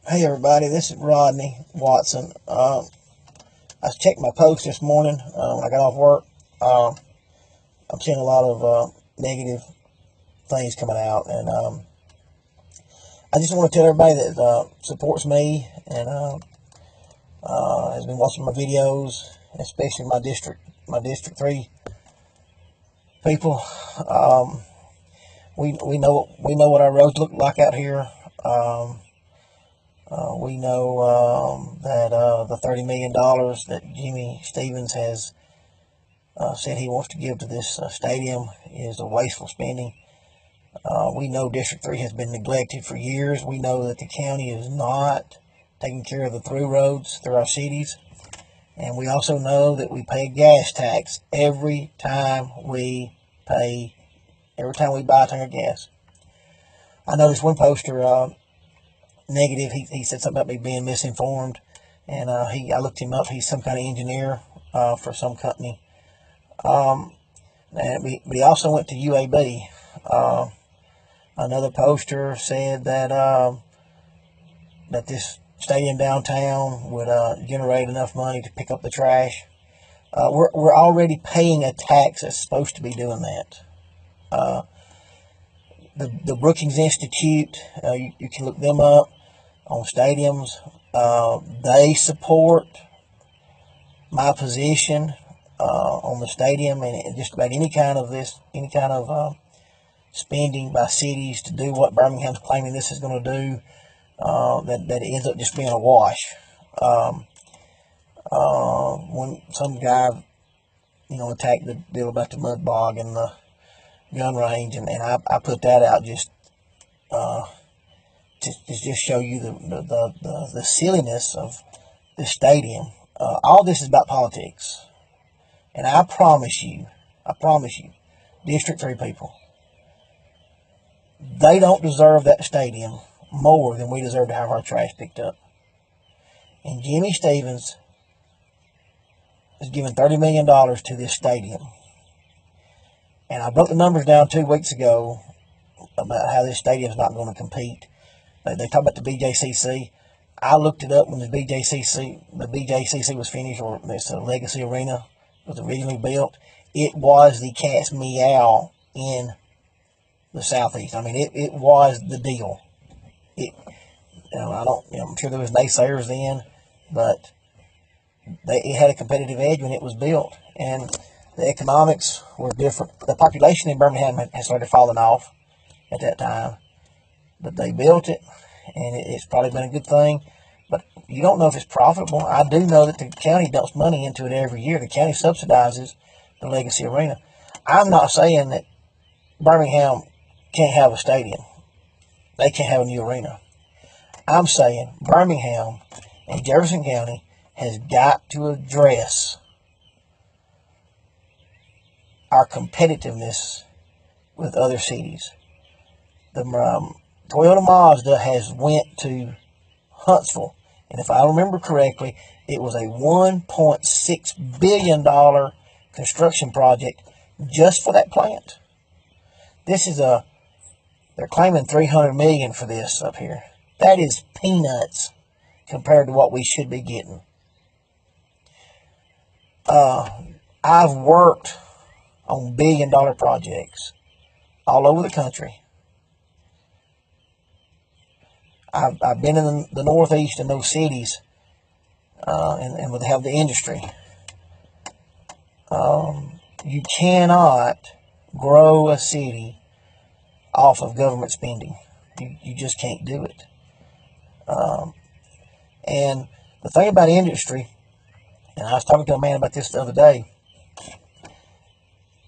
Hey everybody, this is Rodney Watson. I checked my post this morning when I got off work. I'm seeing a lot of negative things coming out, and I just want to tell everybody that supports me and has been watching my videos, especially my District 3 people. We know what our roads look like out here. We know that the $30 million that Jimmy Stevens has said he wants to give to this stadium is a wasteful spending. We know District 3 has been neglected for years. We know that the county is not taking care of the through roads through our cities. And we also know that we pay a gas tax every time we buy a tank of gas. I noticed one poster negative. He said something about me being misinformed, and I looked him up. He's some kind of engineer for some company. But he also went to UAB. Another poster said that this stadium downtown would generate enough money to pick up the trash. We're already paying a tax that's supposed to be doing that. The Brookings Institute, you can look them up on stadiums. They support my position on the stadium and just about any kind of spending by cities to do what Birmingham's claiming this is going to do. That it ends up just being a wash. When some guy, attacked the deal about the mud bog and the gun range, and I put that out just to show you the silliness of this stadium. All this is about politics, and I promise you, District 3 people, they don't deserve that stadium more than we deserve to have our trash picked up. And Jimmy Stevens is giving $30 million to this stadium. And I broke the numbers down 2 weeks ago about how this stadium is not going to compete. They talk about the BJCC. I looked it up when the BJCC was finished, or this Legacy Arena was originally built. It was the cat's meow in the Southeast. I mean, it was the deal. I'm sure there was naysayers then, but it had a competitive edge when it was built, and the economics were different. The population in Birmingham had started falling off at that time, but they built it, and it's probably been a good thing. But you don't know if it's profitable. I do know that the county dumps money into it every year. The county subsidizes the Legacy Arena. I'm not saying that Birmingham can't have a stadium. They can't have a new arena. I'm saying Birmingham and Jefferson County has got to address our competitiveness with other cities. The Toyota Mazda has went to Huntsville, and if I remember correctly, it was a $1.6 billion construction project just for that plant. They're claiming $300 million for this up here. That is peanuts compared to what we should be getting. I've worked on billion-dollar projects all over the country. I've been in the Northeast in those cities, and would have the industry. You cannot grow a city off of government spending. You just can't do it. And the thing about industry, and I was talking to a man about this the other day,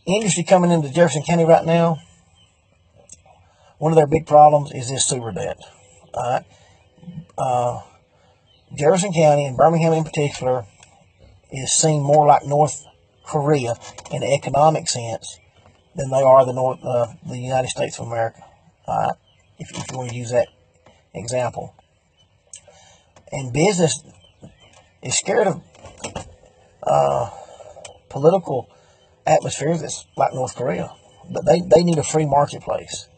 industry coming into Jefferson County right now, one of their big problems is this sewer debt. All right. Jefferson County, and Birmingham in particular, is seen more like North Korea in the economic sense than they are the United States of America. All right. If you want to use that example. And business is scared of political atmosphere that's like North Korea. But they need a free marketplace.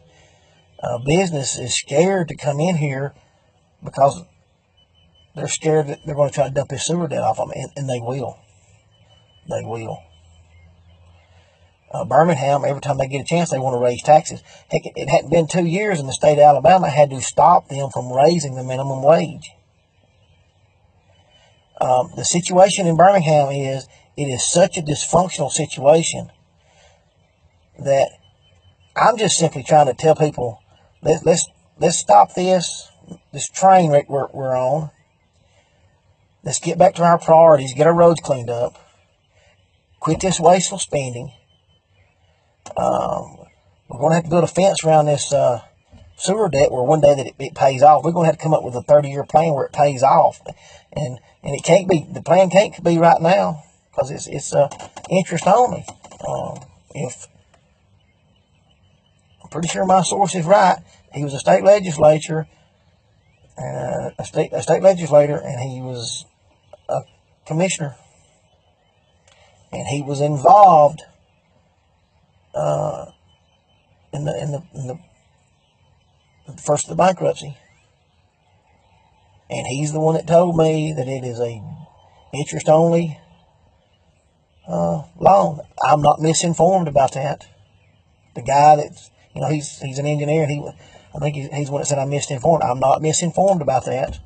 Business is scared to come in here because they're scared that they're going to try to dump his sewer debt off them, and they will. They will. Birmingham, every time they get a chance, they want to raise taxes. Heck, it hadn't been 2 years, and the state of Alabama had to stop them from raising the minimum wage. The situation in Birmingham it is such a dysfunctional situation that I'm just simply trying to tell people, let's stop this train wreck we're on. Let's get back to our priorities, get our roads cleaned up, quit this wasteful spending. We're going to have to build a fence around this sewer debt where one day that it pays off. We're going to have to come up with a 30-year plan where it pays off. And it can't be, the plan can't be right now because it's interest only. If I'm pretty sure my source is right, he was a state legislator, and he was a commissioner, and he was involved in the first of the bankruptcy, and he's the one that told me that it is a interest only loan. I'm not misinformed about that. The guy that's, he's an engineer, and I think he's the one that said I'm misinformed. I'm not misinformed about that.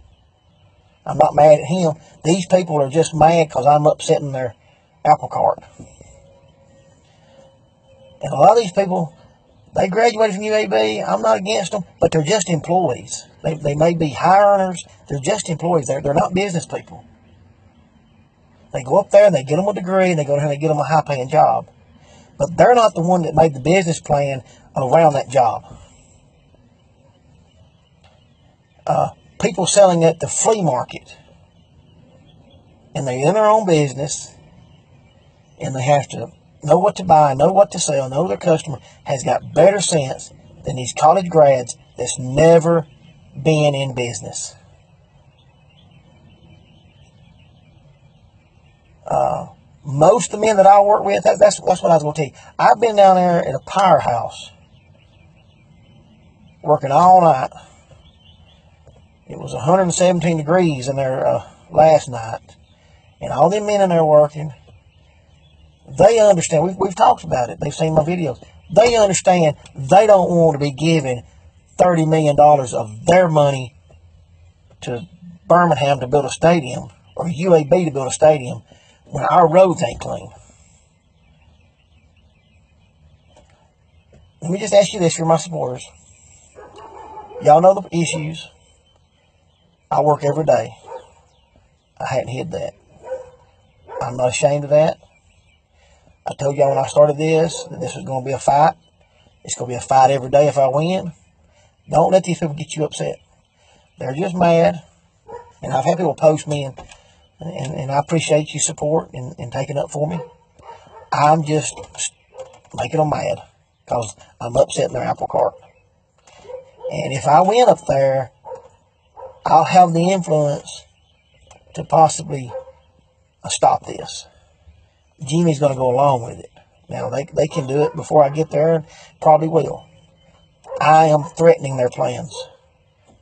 I'm not mad at him. These people are just mad because I'm upsetting their apple cart. And a lot of these people, they graduated from UAB. I'm not against them, but they're just employees. They may be high earners. They're just employees. They're not business people. They go up there and they get them a degree, and they go down and they get them a high-paying job. But they're not the one that made the business plan around that job. People selling at the flea market, and they're in their own business, and they have to know what to buy, know what to sell, know their customer, has got better sense than these college grads that's never been in business. Most of the men that I work with, that's what I was going to tell you. I've been down there at a powerhouse working all night. It was 117 degrees in there last night, and all them men in there working, they understand. We've talked about it. They've seen my videos. They understand they don't want to be giving $30 million of their money to Birmingham to build a stadium, or UAB to build a stadium, when our roads ain't clean. Let me just ask you this for my supporters. Y'all know the issues. I work every day. I hadn't hid that. I'm not ashamed of that. I told y'all when I started this that this was going to be a fight. It's going to be a fight every day if I win. Don't let these people get you upset. They're just mad. And I've had people post me, and I appreciate your support and taking up for me. I'm just making them mad because I'm upsetting their apple cart. And if I win up there, I'll have the influence to possibly stop this. Jimmy's going to go along with it. Now, they can do it before I get there, and probably will. I am threatening their plans.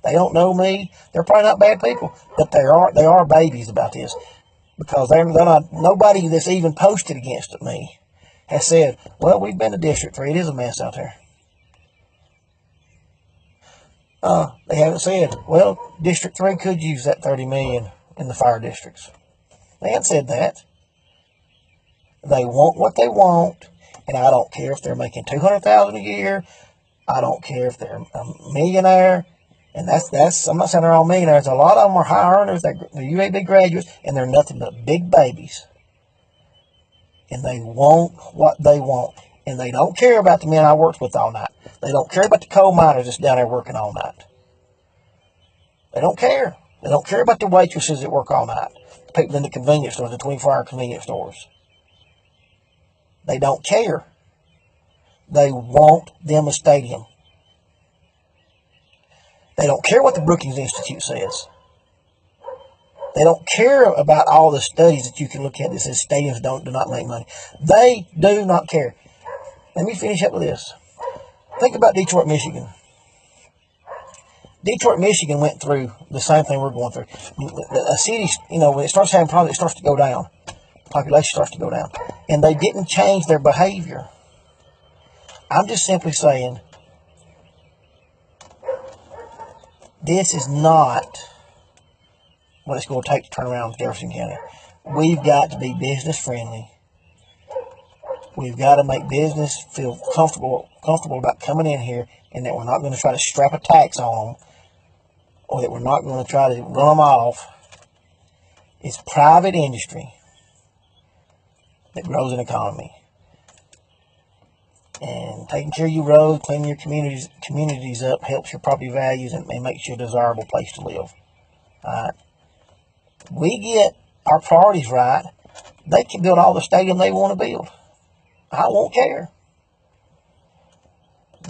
They don't know me. They're probably not bad people, but they are babies about this, because they're not. Nobody that's even posted against me has said, "Well, we've been to District 3. It is a mess out there." They haven't said, "Well, District 3 could use that $30 million in the fire districts." They haven't said that. They want what they want, and I don't care if they're making $200,000 a year. I don't care if they're a millionaire. And that's I'm not saying they're all millionaires. A lot of them are high earners. They're UAB graduates, and they're nothing but big babies. And they want what they want. And they don't care about the men I worked with all night. They don't care about the coal miners that's down there working all night. They don't care. They don't care about the waitresses that work all night. The people in the convenience stores, the 24-hour convenience stores. They don't care. They want them a stadium. They don't care what the Brookings Institute says. They don't care about all the studies that you can look at that says stadiums do not make money. They do not care. Let me finish up with this. Think about Detroit, Michigan. Detroit, Michigan went through the same thing we're going through. A city, when it starts having problems, it starts to go down. Population starts to go down. And they didn't change their behavior. I'm just simply saying, this is not what it's going to take to turn around Jefferson County. We've got to be business friendly. We've got to make business feel comfortable about coming in here, and that we're not going to try to strap a tax on them, or that we're not going to try to run them off. It's private industry that grows an economy. And taking care of your roads, cleaning your communities up helps your property values and makes you a desirable place to live. Alright. We get our priorities right, they can build all the stadium they want to build. I won't care.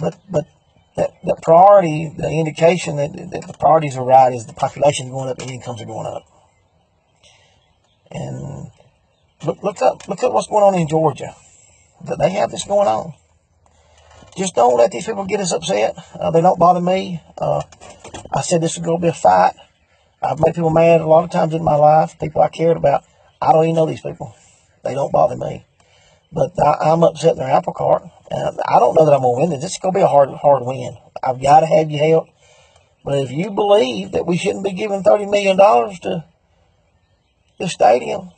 But the priority, the indication that the priorities are right is the population is going up, the incomes are going up. And look at what's going on in Georgia. That they have this going on. Just don't let these people get us upset. They don't bother me. I said this was going to be a fight. I've made people mad a lot of times in my life. People I cared about. I don't even know these people. They don't bother me. But I'm upset in their apple cart. And I don't know that I'm going to win this. This is going to be a hard win. I've got to have your help. But if you believe that we shouldn't be giving $30 million to the stadium,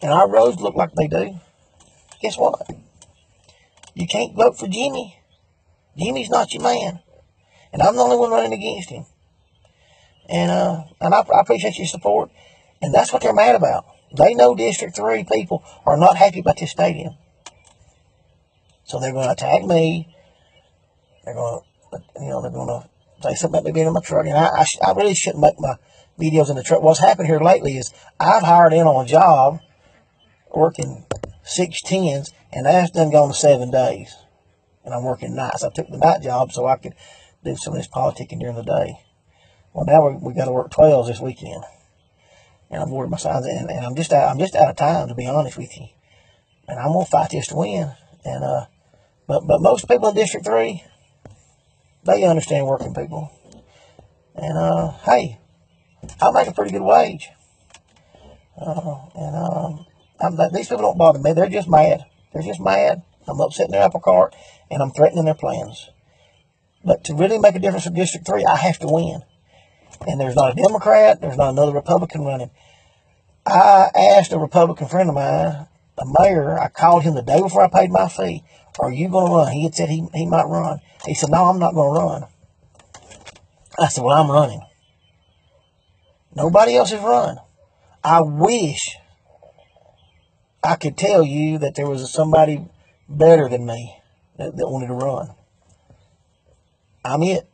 and our roads look like they do, guess what? You can't vote for Jimmy. Jimmy's not your man. And I'm the only one running against him. And I appreciate your support. And that's what they're mad about. They know District 3 people are not happy about this stadium. So they're going to attack me. They're going to say something about me being in my truck. And I really shouldn't make my videos in the truck. What's happened here lately is I've hired in on a job working 6/10s, and that's done gone to 7 days. And I'm working nights. I took the night job so I could do some of this politicking during the day. Well, now we got to work 12s this weekend, and I'm bored my signs, and I'm just out of time, to be honest with you. And I'm gonna fight this to win. And but most people in District 3, they understand working people. And hey, I make a pretty good wage. These people don't bother me. They're just mad. They're just mad. I'm upsetting their apple cart, and I'm threatening their plans. But to really make a difference in District 3, I have to win. And there's not a Democrat, there's not another Republican running. I asked a Republican friend of mine, a mayor, I called him the day before I paid my fee, are you going to run? He had said he might run. He said, no, I'm not going to run. I said, well, I'm running. Nobody else has run. I wish I could tell you that there was somebody better than me that wanted to run. I'm it.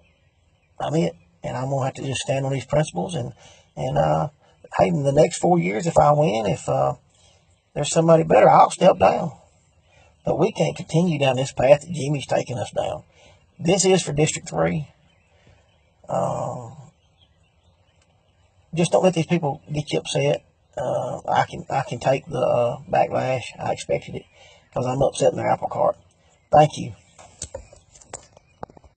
And I'm going to have to just stand on these principles. And hey, in the next 4 years, if I win, if there's somebody better, I'll step down. But we can't continue down this path that Jimmy's taking us down. This is for District 3. Just don't let these people get you upset. I can take the backlash. I expected it because I'm upset in their apple cart. Thank you.